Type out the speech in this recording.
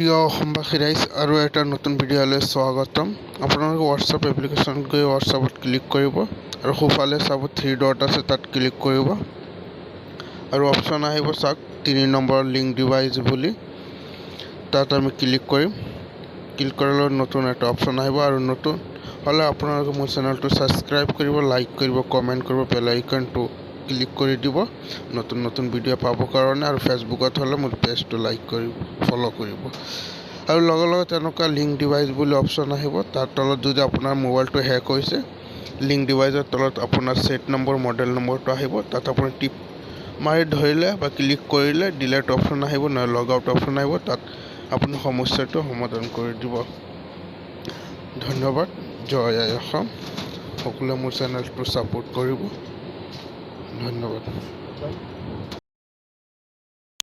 প্ৰিয় অসমবাসী ৰাইজ আৰু এটা নতুন ভিডিঅ'লৈ স্বাগতম। আপোনালোকে হোৱাটছআপ এপ্লিকেশ্যন গৈ হোৱাটছআপত ক্লিক কৰিব আৰু সোঁফালে চাব 3 ডট আছে, তাত ক্লিক কৰিব আৰু অপশ্যন আহিব চাওক 3 নম্বৰ লিংক ডিভাইচ বুলি, তাত আমি ক্লিক কৰিম। ক্লিক কৰিলে নতুন এটা অপশ্যন আহিব আৰু নতুন হ'লে আপোনালোকে মোৰ চেনেলটো ছাবস্ক্ৰাইব কৰিব, লাইক কৰিব, কমেণ্ট কৰিব, বেল আইকনটো ক্লিক কৰি দিব নতুন নতুন ভিডিঅ' পাবৰ কাৰণে। আৰু ফেচবুকত হ'লে মোৰ পেজটো লাইক কৰিব, ফ'ল' কৰিব আৰু লগে লগে তেনেকুৱা লিংক ডিভাইচ বুলি অপশ্যন আহিব। তাৰ তলত যদি আপোনাৰ মোবাইলটো হেক হৈছে, লিংক ডিভাইচৰ তলত আপোনাৰ ছেট নম্বৰ মডেল নম্বৰটো আহিব, তাত আপুনি টিপ মাৰি ধৰিলে বা ক্লিক কৰিলে ডিলেট অপশ্যন আহিব, নহয় লগ আউট অপশ্যন আহিব, তাত আপুনি সমস্যাটো সমাধান কৰি দিব। ধন্যবাদ। জয় আই অসম। সকলোৱে মোৰ চেনেলটো ছাপোৰ্ট কৰিব। ধন্যবাদ।